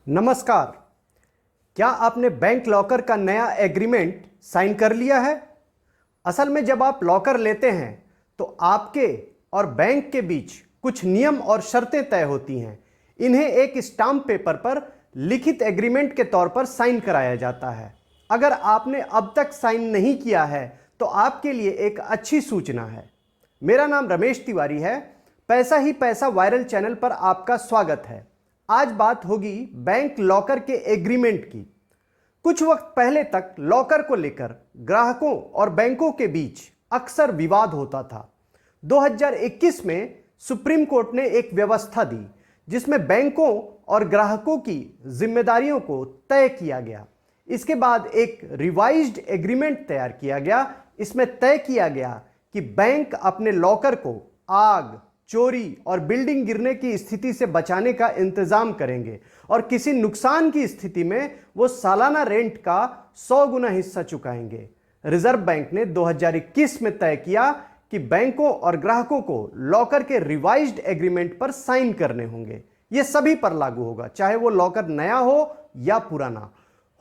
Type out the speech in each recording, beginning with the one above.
नमस्कार। क्या आपने बैंक लॉकर का नया एग्रीमेंट साइन कर लिया है? असल में जब आप लॉकर लेते हैं तो आपके और बैंक के बीच कुछ नियम और शर्तें तय होती हैं। इन्हें एक स्टाम्प पेपर पर लिखित एग्रीमेंट के तौर पर साइन कराया जाता है। अगर आपने अब तक साइन नहीं किया है तो आपके लिए एक अच्छी सूचना है। मेरा नाम रमेश तिवारी है। पैसा ही पैसा वायरल चैनल पर आपका स्वागत है। आज बात होगी बैंक लॉकर के एग्रीमेंट की। कुछ वक्त पहले तक लॉकर को लेकर ग्राहकों और बैंकों के बीच अक्सर विवाद होता था। 2021 में सुप्रीम कोर्ट ने एक व्यवस्था दी जिसमें बैंकों और ग्राहकों की जिम्मेदारियों को तय किया गया। इसके बाद एक रिवाइज्ड एग्रीमेंट तैयार किया गया। इसमें तय किया गया कि बैंक अपने लॉकर को आग, चोरी और बिल्डिंग गिरने की स्थिति से बचाने का इंतजाम करेंगे और किसी नुकसान की स्थिति में वो सालाना रेंट का 100 गुना हिस्सा चुकाएंगे। रिजर्व बैंक ने 2021 में तय किया कि बैंकों और ग्राहकों को लॉकर के रिवाइज्ड एग्रीमेंट पर साइन करने होंगे। ये सभी पर लागू होगा, चाहे वो लॉकर नया हो या पुराना।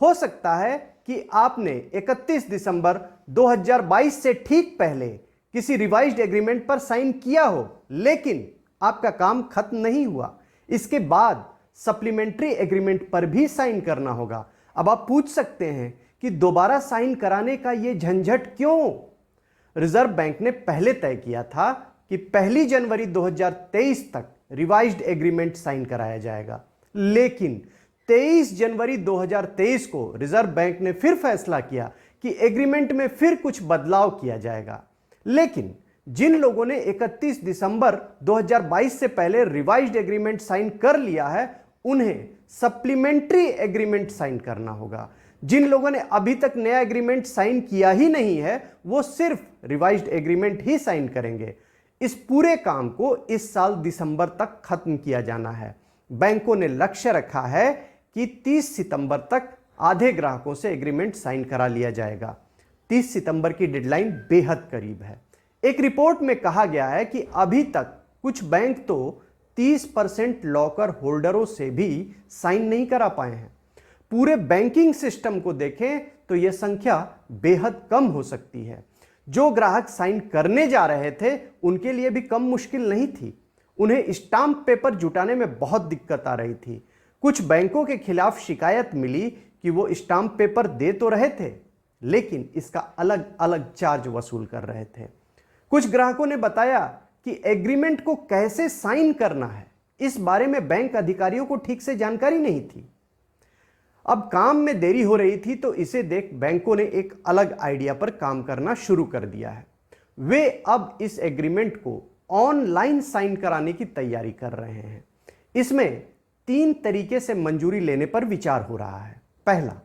हो सकता है कि आपने 31 दिसंबर 2022 से ठीक पहले किसी रिवाइज्ड एग्रीमेंट पर साइन किया हो, लेकिन आपका काम खत्म नहीं हुआ। इसके बाद सप्लीमेंट्री एग्रीमेंट पर भी साइन करना होगा। अब आप पूछ सकते हैं कि दोबारा साइन कराने का यह झंझट क्यों? रिजर्व बैंक ने पहले तय किया था कि 1 जनवरी 2023 तक रिवाइज्ड एग्रीमेंट साइन कराया जाएगा, लेकिन 23 जनवरी 2023 को रिजर्व बैंक ने फिर फैसला किया कि एग्रीमेंट में फिर कुछ बदलाव किया जाएगा। लेकिन जिन लोगों ने 31 दिसंबर 2022 से पहले रिवाइज्ड एग्रीमेंट साइन कर लिया है, उन्हें सप्लीमेंट्री एग्रीमेंट साइन करना होगा। जिन लोगों ने अभी तक नया एग्रीमेंट साइन किया ही नहीं है, वो सिर्फ रिवाइज्ड एग्रीमेंट ही साइन करेंगे। इस पूरे काम को इस साल दिसंबर तक खत्म किया जाना है। बैंकों ने लक्ष्य रखा है कि 30 सितंबर तक आधे ग्राहकों से एग्रीमेंट साइन करा लिया जाएगा। 30 सितंबर की डेडलाइन बेहद करीब है। एक रिपोर्ट में कहा गया है कि अभी तक कुछ बैंक तो 30% लॉकर होल्डरों से भी साइन नहीं करा पाए हैं। पूरे बैंकिंग सिस्टम को देखें तो यह संख्या बेहद कम हो सकती है। जो ग्राहक साइन करने जा रहे थे उनके लिए भी कम मुश्किल नहीं थी। उन्हें स्टाम्प पेपर जुटाने में बहुत दिक्कत आ रही थी। कुछ बैंकों के खिलाफ शिकायत मिली कि वो स्टाम्प पेपर दे तो रहे थे, लेकिन इसका अलग अलग चार्ज वसूल कर रहे थे। कुछ ग्राहकों ने बताया कि एग्रीमेंट को कैसे साइन करना है, इस बारे में बैंक अधिकारियों को ठीक से जानकारी नहीं थी। अब काम में देरी हो रही थी तो इसे देख बैंकों ने एक अलग आइडिया पर काम करना शुरू कर दिया है। वे अब इस एग्रीमेंट को ऑनलाइन साइन कराने की तैयारी कर रहे हैं। इसमें 3 तरीके से मंजूरी लेने पर विचार हो रहा है। पहला,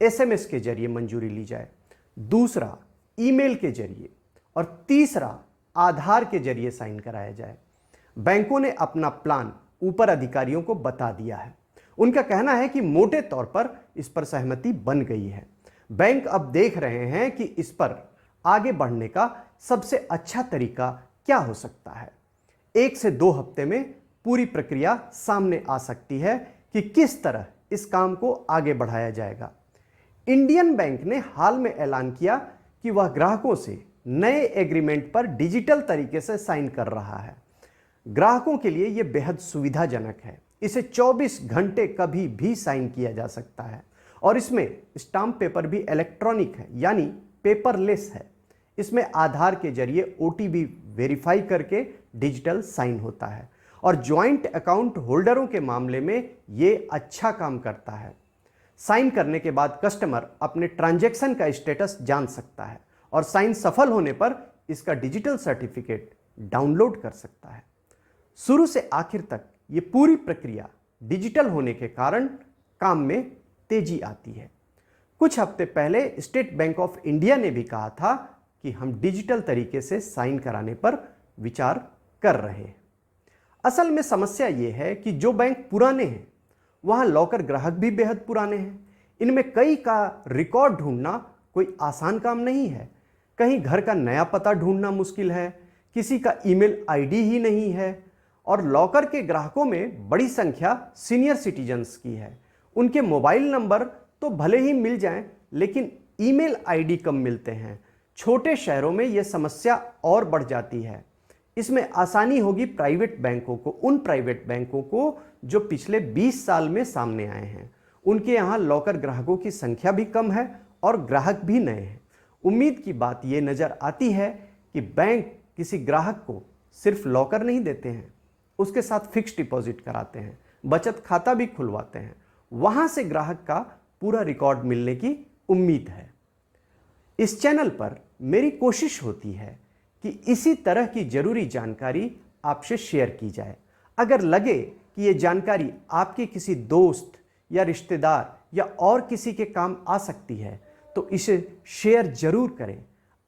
SMS के जरिए मंजूरी ली जाए। दूसरा, ईमेल के जरिए। और तीसरा, आधार के जरिए साइन कराया जाए। बैंकों ने अपना प्लान ऊपर अधिकारियों को बता दिया है। उनका कहना है कि मोटे तौर पर इस पर सहमति बन गई है। बैंक अब देख रहे हैं कि इस पर आगे बढ़ने का सबसे अच्छा तरीका क्या हो सकता है। 1 से 2 हफ्ते में पूरी प्रक्रिया सामने आ सकती है कि किस तरह इस काम को आगे बढ़ाया जाएगा। इंडियन बैंक ने हाल में ऐलान किया कि वह ग्राहकों से नए एग्रीमेंट पर डिजिटल तरीके से साइन कर रहा है। ग्राहकों के लिए यह बेहद सुविधाजनक है। इसे 24 घंटे कभी भी साइन किया जा सकता है और इसमें स्टाम्प पेपर भी इलेक्ट्रॉनिक है, यानी पेपरलेस है। इसमें आधार के जरिए OTP वेरीफाई करके डिजिटल साइन होता है और ज्वाइंट अकाउंट होल्डरों के मामले में यह अच्छा काम करता है। साइन करने के बाद कस्टमर अपने ट्रांजैक्शन का स्टेटस जान सकता है और साइन सफल होने पर इसका डिजिटल सर्टिफिकेट डाउनलोड कर सकता है। शुरू से आखिर तक ये पूरी प्रक्रिया डिजिटल होने के कारण काम में तेजी आती है। कुछ हफ्ते पहले स्टेट बैंक ऑफ इंडिया ने भी कहा था कि हम डिजिटल तरीके से साइन कराने पर विचार कर रहे हैं। असल में समस्या ये है कि जो बैंक पुराने हैं वहां लॉकर ग्राहक भी बेहद पुराने हैं। इनमें कई का रिकॉर्ड ढूंढना कोई आसान काम नहीं है। कहीं घर का नया पता ढूंढना मुश्किल है, किसी का ईमेल आईडी ही नहीं है और लॉकर के ग्राहकों में बड़ी संख्या सीनियर सिटीजन्स की है। उनके मोबाइल नंबर तो भले ही मिल जाएं, लेकिन ईमेल आईडी कम मिलते हैं। छोटे शहरों में यह समस्या और बढ़ जाती है। इसमें आसानी होगी प्राइवेट बैंकों को, उन प्राइवेट बैंकों को जो पिछले 20 साल में सामने आए हैं। उनके यहाँ लॉकर ग्राहकों की संख्या भी कम है और ग्राहक भी नए हैं। उम्मीद की बात यह नज़र आती है कि बैंक किसी ग्राहक को सिर्फ लॉकर नहीं देते हैं, उसके साथ फिक्स्ड डिपॉजिट कराते हैं, बचत खाता भी खुलवाते हैं। वहाँ से ग्राहक का पूरा रिकॉर्ड मिलने की उम्मीद है। इस चैनल पर मेरी कोशिश होती है कि इसी तरह की जरूरी जानकारी आपसे शेयर की जाए। अगर लगे कि ये जानकारी आपके किसी दोस्त या रिश्तेदार या और किसी के काम आ सकती है तो इसे शेयर जरूर करें।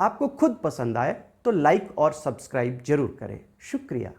आपको खुद पसंद आए तो लाइक और सब्सक्राइब जरूर करें। शुक्रिया।